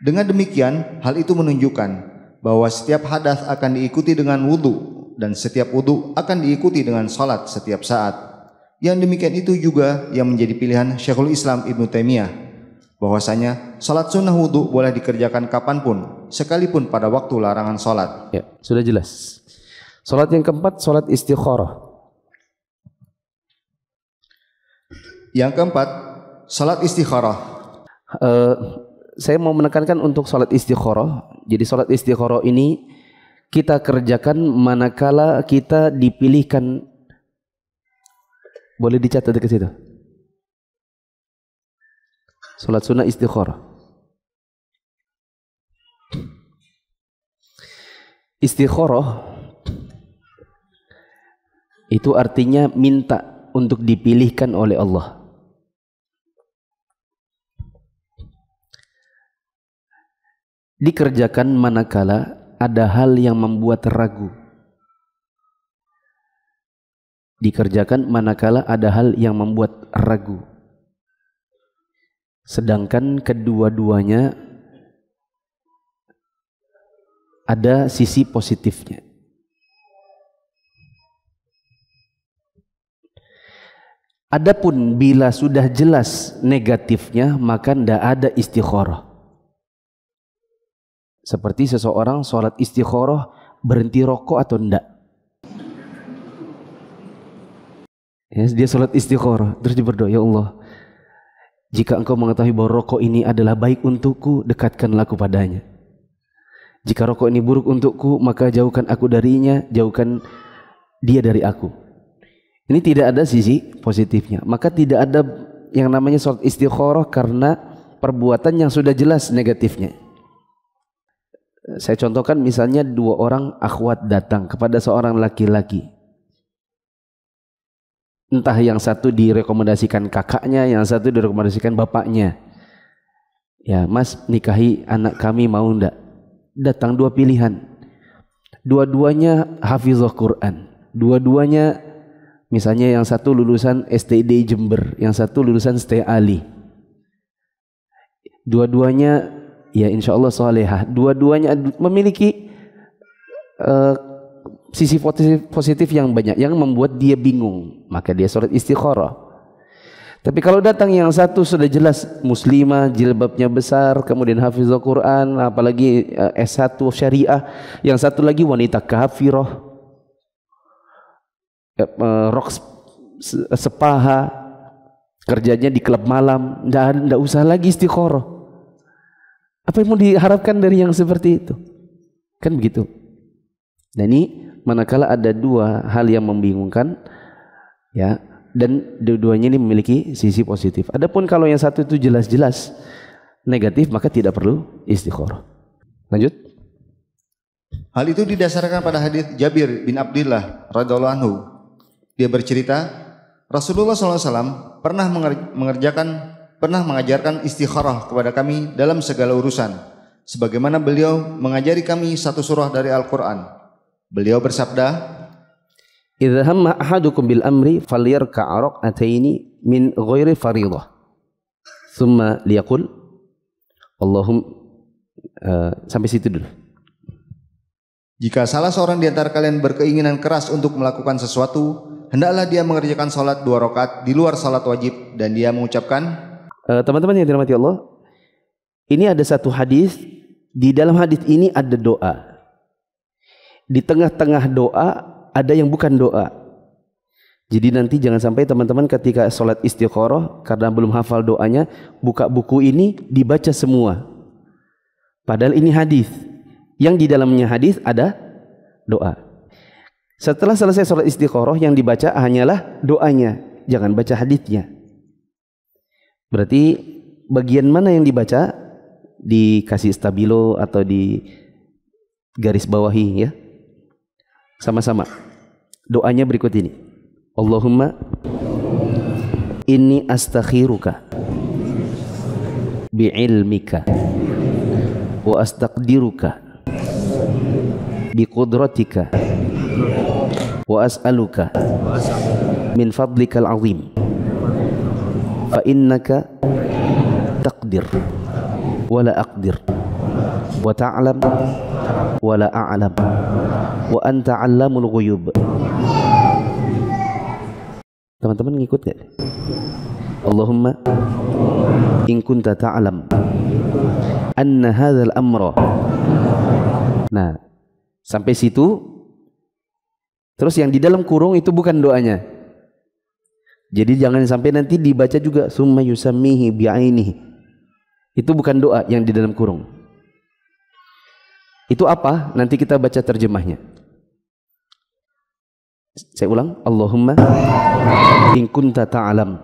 dengan demikian hal itu menunjukkan bahwa setiap hadas akan diikuti dengan wudu dan setiap wudu akan diikuti dengan salat setiap saat. Yang demikian itu juga yang menjadi pilihan Syekhul Islam Ibnu Taimiyah, bahwasanya salat sunnah wudu boleh dikerjakan kapanpun, sekalipun pada waktu larangan salat. Ya, sudah jelas. Salat yang keempat, salat istikharah. Yang keempat, salat istikharah. Saya mau menekankan untuk salat istikharah. Jadi salat istikharah ini kita kerjakan manakala kita dipilihkan. Boleh dicatat dekat situ. Salat sunnah istikharah. Istikharah itu artinya minta untuk dipilihkan oleh Allah. Dikerjakan manakala ada hal yang membuat ragu. Dikerjakan manakala ada hal yang membuat ragu. Sedangkan kedua-duanya ada sisi positifnya. Adapun bila sudah jelas negatifnya, maka tidak ada istikharah. Seperti seseorang sholat istikharah berhenti rokok atau enggak. Ya, dia sholat istikharah terus dia berdoa, "Ya Allah, jika engkau mengetahui bahwa rokok ini adalah baik untukku, dekatkanlah aku padanya. Jika rokok ini buruk untukku, maka jauhkan aku darinya, jauhkan dia dari aku." Ini tidak ada sisi positifnya. Maka tidak ada yang namanya sholat istikharah karena perbuatan yang sudah jelas negatifnya. Saya contohkan misalnya 2 orang akhwat datang kepada seorang laki-laki. Entah yang satu direkomendasikan kakaknya, yang satu direkomendasikan bapaknya. "Ya mas, nikahi anak kami, mau ndak?" Datang 2 pilihan. Dua-duanya hafizah Quran. Dua-duanya misalnya yang satu lulusan STD Jember, yang satu lulusan ST Ali. Dua-duanya ya insya Allah salehah. Dua-duanya memiliki sisi positif yang banyak yang membuat dia bingung, maka dia sholat istikharah. Tapi kalau datang yang satu sudah jelas muslimah, jilbabnya besar, kemudian hafizah Quran, apalagi S1 syariah, yang satu lagi wanita kafirah, rok sepaha, kerjanya di klub malam, ndak usah lagi istikharah. Apa yang mau diharapkan dari yang seperti itu? Kan begitu. Dan ini manakala ada 2 hal yang membingungkan, ya, dan dua-duanya ini memiliki sisi positif. Adapun kalau yang satu itu jelas-jelas negatif, maka tidak perlu istikharah. Lanjut. Hal itu didasarkan pada hadis Jabir bin Abdillah radhiyallahu anhu. Dia bercerita, Rasulullah SAW pernah mengajarkan istikharah kepada kami dalam segala urusan, sebagaimana beliau mengajari kami 1 surah dari Al-Quran. Beliau bersabda, "Idza hamma ahadukum bil amri falyarka' rak'ataini min ghairi fariidhah. Tsumma liyaqul sampai situ dulu. Jika salah seorang di antara kalian berkeinginan keras untuk melakukan sesuatu, hendaklah dia mengerjakan salat 2 rakaat di luar salat wajib dan dia mengucapkan." Teman-teman yang dirahmati Allah, ini ada satu hadis. Di dalam hadis ini ada doa. Di tengah-tengah doa ada yang bukan doa. Jadi nanti jangan sampai teman-teman ketika sholat istikharah karena belum hafal doanya, buka buku ini dibaca semua. Padahal ini hadis. Yang di dalamnya hadis ada doa. Setelah selesai sholat istikharah, yang dibaca hanyalah doanya, jangan baca haditsnya. Berarti bagian mana yang dibaca? Dikasih stabilo atau di garis bawahi ya. Sama-sama. Doanya berikut ini. Allahumma inni astakhiruka bi'ilmika wa astaqdiruka biqudratika wa as'aluka min fadlikal azim fa innaka taqdir wa la aqdir wa ta'lam wa la a'lam wa anta 'allamul ghuyub. Teman-teman ngikut gak? Allahumma in kunta ta'lam anna hadzal amra. Nah, sampai situ. Terus yang di dalam kurung itu bukan doanya. Jadi jangan sampai nanti dibaca juga summa yusammihi bi'ainihi. Itu bukan doa yang di dalam kurung. Itu apa? Nanti kita baca terjemahnya. Saya ulang. Allahumma in kunta ta'lam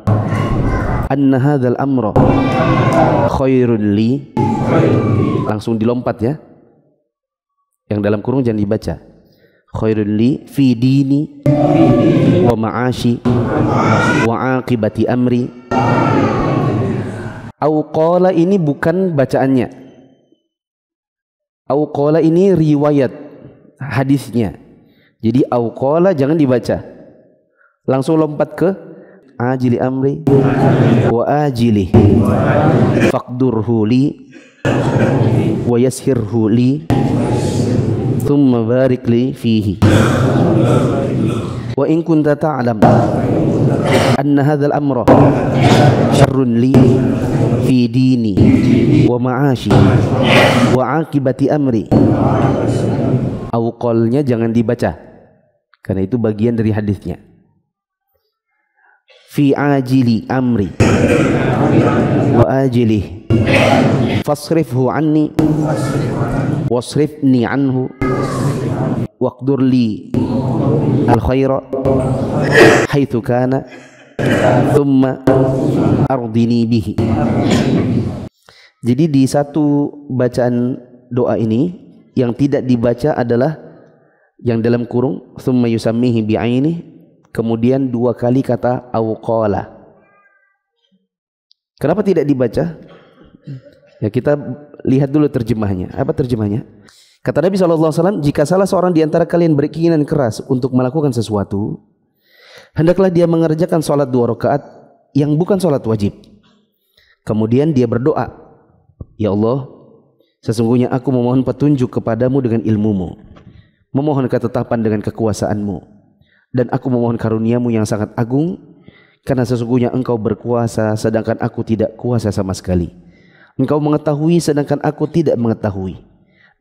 anna hadzal amra khairul li. Langsung dilompat ya. Yang dalam kurung jangan dibaca. Khairul li fi dini wa ma'ashi wa aqibati amri. Au qala ini bukan bacaannya. Au qala ini riwayat hadisnya. Jadi au qala jangan dibaca. Langsung lompat ke ajili amri wa ajili faqdurhu li wa yassirhu li thumma barik li fihi wa in kunta ta'lam anna hadzal amra syarrun li fi dini wa ma'ashi wa aqibati amri. Auqalnya jangan dibaca karena itu bagian dari hadisnya. Fi ajili amri wa ajili fasrifhu anni wasrifni anhu waqdur li al khaira haitsu kana thumma ardini bihi. Jadi di satu bacaan doa ini yang tidak dibaca adalah yang dalam kurung thumma yusammihi bi'aini, kemudian 2 kali kata auqala. Kenapa tidak dibaca? Ya kita lihat dulu terjemahnya. Apa terjemahnya? Kata Nabi SAW, jika salah seorang di antara kalian berkeinginan keras untuk melakukan sesuatu, hendaklah dia mengerjakan sholat 2 rakaat yang bukan sholat wajib. Kemudian dia berdoa, ya Allah, sesungguhnya aku memohon petunjuk kepadamu dengan ilmumu, memohon ketetapan dengan kekuasaanmu, dan aku memohon karuniamu yang sangat agung, karena sesungguhnya engkau berkuasa sedangkan aku tidak kuasa sama sekali. Engkau mengetahui sedangkan aku tidak mengetahui,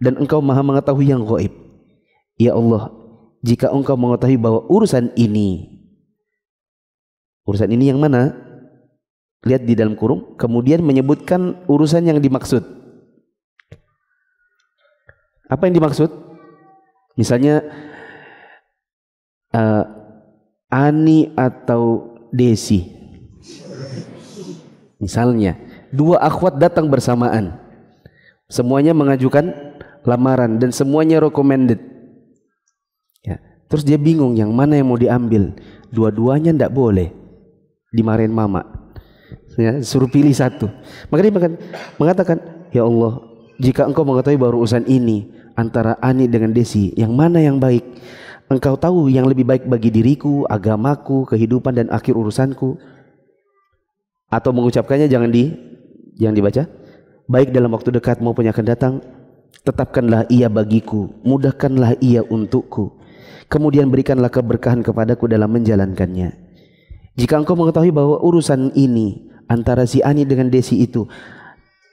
dan engkau maha mengetahui yang gaib. Ya Allah, jika engkau mengetahui bahwa urusan ini yang mana? Lihat di dalam kurung, kemudian menyebutkan urusan yang dimaksud. Apa yang dimaksud? Misalnya Ani atau Desi. Misalnya 2 akhwat datang bersamaan. Semuanya mengajukan lamaran dan semuanya recommended. Ya, terus dia bingung yang mana yang mau diambil. Dua-duanya tidak boleh. Dimarahin mama. Ya, suruh pilih satu. Maka dia mengatakan, ya Allah, jika engkau mengetahui bahwa urusan ini antara Ani dengan Desi, yang mana yang baik? Engkau tahu yang lebih baik bagi diriku, agamaku, kehidupan dan akhir urusanku. Atau mengucapkannya jangan dibaca. Baik dalam waktu dekat maupun yang akan datang, tetapkanlah ia bagiku, mudahkanlah ia untukku. Kemudian berikanlah keberkahan kepadaku dalam menjalankannya. Jika engkau mengetahui bahwa urusan ini antara si Ani dengan Desi itu,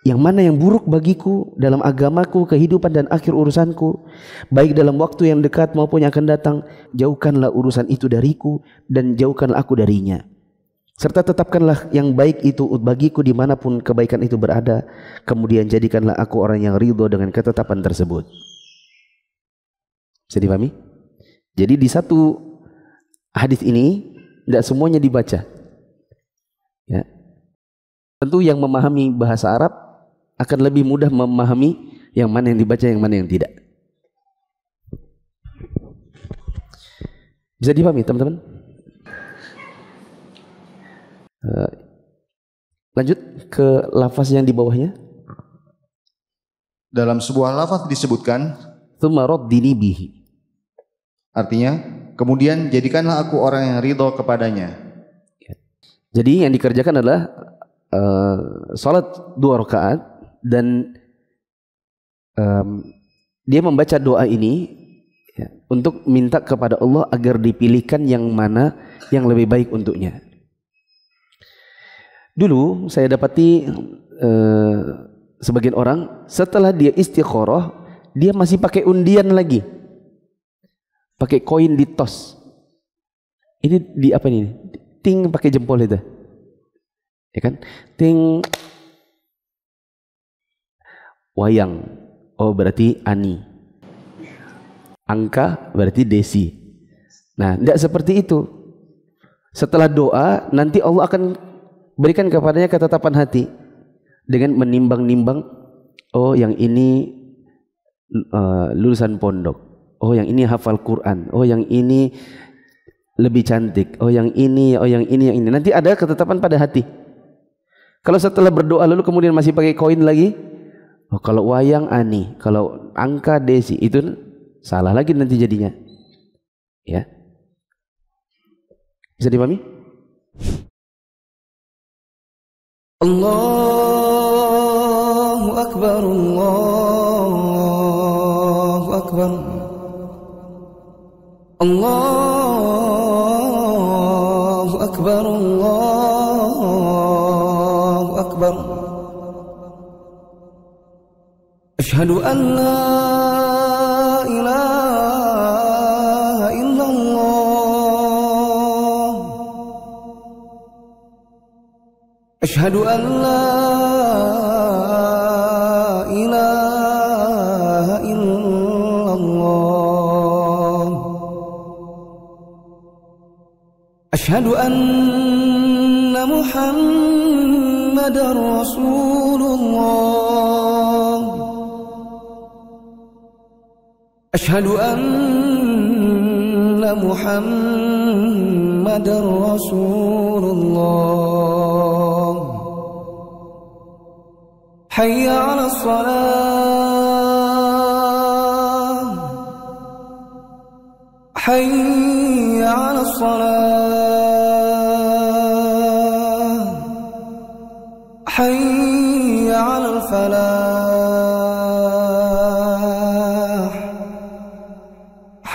yang mana yang buruk bagiku dalam agamaku, kehidupan dan akhir urusanku, baik dalam waktu yang dekat maupun yang akan datang, jauhkanlah urusan itu dariku dan jauhkanlah aku darinya. Serta tetapkanlah yang baik itu bagiku dimanapun kebaikan itu berada. Kemudian jadikanlah aku orang yang ridho dengan ketetapan tersebut. Bisa dipahami? Jadi di satu hadis ini tidak semuanya dibaca. Ya. Tentu yang memahami bahasa Arab akan lebih mudah memahami yang mana yang dibaca, yang mana yang tidak. Bisa dipahami teman-teman? Lanjut ke lafaz yang di bawahnya. Dalam sebuah lafaz disebutkan Tsumma raddini bihi. Artinya, kemudian jadikanlah aku orang yang ridho kepadanya. Jadi yang dikerjakan adalah salat 2 rakaat dan dia membaca doa ini ya, untuk minta kepada Allah agar dipilihkan yang mana yang lebih baik untuknya. Dulu saya dapati sebagian orang setelah dia istikharah dia masih pakai undian lagi, pakai koin ditos. Ini di apa ini? Ting pakai jempol itu, ya kan? Ting wayang, oh berarti ani. Angka berarti desi. Nah, tidak seperti itu. Setelah doa, nanti Allah akan berikan kepadanya ketetapan hati dengan menimbang-nimbang. Oh, yang ini lulusan pondok. Oh, yang ini hafal Quran. Oh, yang ini lebih cantik. Oh, yang ini, yang ini. Nanti ada ketetapan pada hati. Kalau setelah berdoa lalu kemudian masih pakai koin lagi, oh, kalau wayang ani, kalau angka desi, itu salah lagi nanti jadinya. Ya. Bisa dipahami? Allahu Akbar, Allahu Akbar, Allahu Akbar, Allahu Akbar. Asyhadu an la ilaha illallah. Asyhadu an la ilaha illallah. Asyhadu anna Muhammadar Rasulullah. Asyhadu anna Muhammadar Rasulullah. Hayya 'alas shalah. Hayya 'alas shalah. Hayya 'alal falah.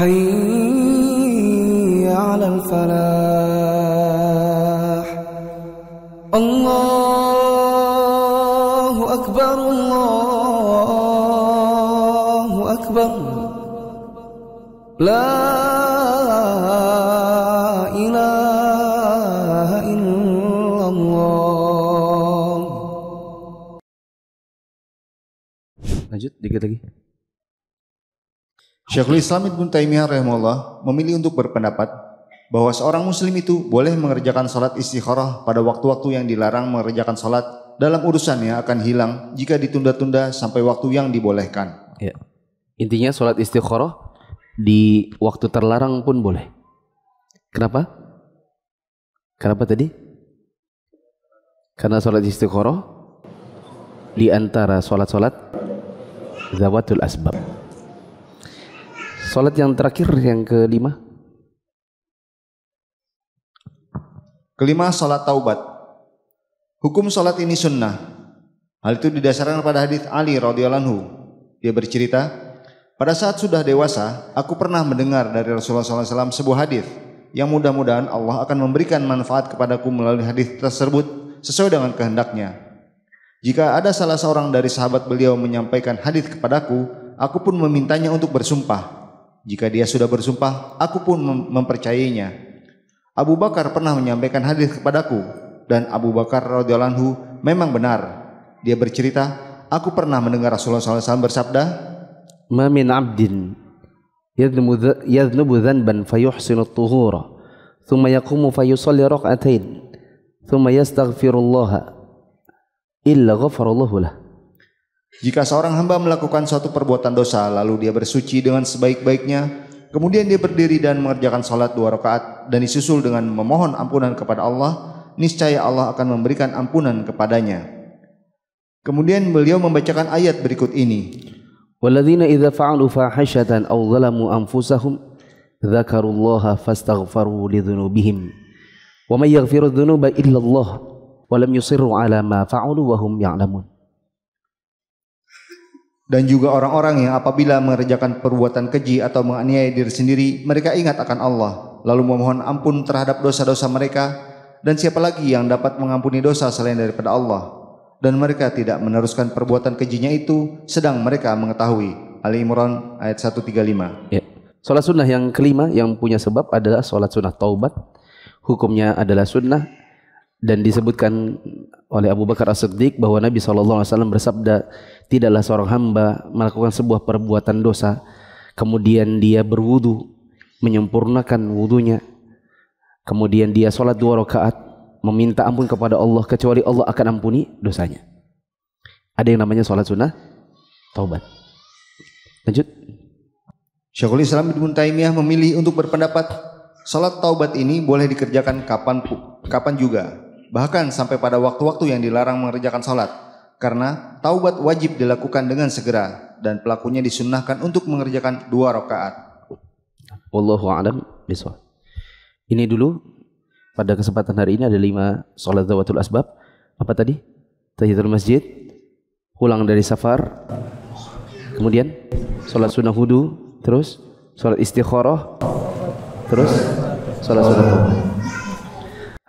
Hayya 'alal falah. Allahu Akbar, Allahu Akbar. La ilaha illallah. Lanjut dikit lagi. Syekhul Islam Ibnu Taimiyah rahimahullah memilih untuk berpendapat bahwa seorang muslim itu boleh mengerjakan salat istikharah pada waktu-waktu yang dilarang mengerjakan salat dalam urusan yang akan hilang jika ditunda-tunda sampai waktu yang dibolehkan. Ya. Intinya salat istikharah di waktu terlarang pun boleh. Kenapa? Kenapa tadi? Karena salat istikharah di antara salat-salat zawatul asbab. Salat yang terakhir yang kelima. Kelima, salat taubat. Hukum salat ini sunnah. Hal itu didasarkan pada hadis Ali radhiyallahu anhu. Dia bercerita, pada saat sudah dewasa, aku pernah mendengar dari Rasulullah SAW sebuah hadis yang mudah-mudahan Allah akan memberikan manfaat kepadaku melalui hadis tersebut sesuai dengan kehendaknya. Jika ada salah seorang dari sahabat beliau menyampaikan hadis kepadaku, aku pun memintanya untuk bersumpah. Jika dia sudah bersumpah, aku pun mempercayainya. Abu Bakar pernah menyampaikan hadis kepadaku, dan Abu Bakar radhiyallahu anhu memang benar. Dia bercerita, aku pernah mendengar Rasulullah SAW bersabda, Ma min abdin yadhnubu dhanban fayuhsinu at-tuhura thumma yaqumu fayusalli rak'atain thumma yastaghfirullaha illa ghafarallahu lah. Jika seorang hamba melakukan suatu perbuatan dosa lalu dia bersuci dengan sebaik-baiknya, kemudian dia berdiri dan mengerjakan salat 2 rakaat dan disusul dengan memohon ampunan kepada Allah, niscaya Allah akan memberikan ampunan kepadanya. Kemudian beliau membacakan ayat berikut ini. Walladzina idza fa'alu fahishatan aw zalamu anfusahum dzakarullaha fastaghfaru lidzunubihim wa may yaghfiru dzunuba illa Allah wa lam yusirru ala ma fa'alu wa hum ya'lamun. Dan juga orang-orang yang apabila mengerjakan perbuatan keji atau menganiaya diri sendiri, mereka ingat akan Allah, lalu memohon ampun terhadap dosa-dosa mereka, dan siapa lagi yang dapat mengampuni dosa selain daripada Allah? Dan mereka tidak meneruskan perbuatan kejinya itu, sedang mereka mengetahui. Ali Imran ayat 135. Ya. Salat sunnah yang kelima yang punya sebab adalah salat sunnah taubat. Hukumnya adalah sunnah dan disebutkan oleh Abu Bakar As-Siddiq bahwa Nabi SAW bersabda, tidaklah seorang hamba melakukan sebuah perbuatan dosa kemudian dia berwudu, menyempurnakan wudunya, kemudian dia sholat 2 rakaat meminta ampun kepada Allah, kecuali Allah akan ampuni dosanya. Ada yang namanya sholat sunnah taubat. Lanjut. Syekhul Islam Ibnu Taimiyah memilih untuk berpendapat salat taubat ini boleh dikerjakan kapan juga, bahkan sampai pada waktu-waktu yang dilarang mengerjakan salat, karena taubat wajib dilakukan dengan segera dan pelakunya disunnahkan untuk mengerjakan 2 rakaat. Wallahu a'lam bishawab. Ini dulu pada kesempatan hari ini ada 5 salat zawatul asbab. Apa tadi? Tahiyatul masjid, pulang dari safar, kemudian salat sunnah wudu, terus salat istikharah, terus salat sunnah.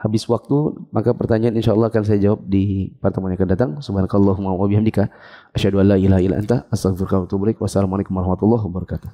Habis waktu, maka pertanyaan insyaallah akan saya jawab di pertemuan yang akan datang. Subhanakallahumma wa bihamdika asyhadu an la ilaha illa anta astaghfiruka wa atubu ilaik. Wassalamualaikum warahmatullahi wabarakatuh.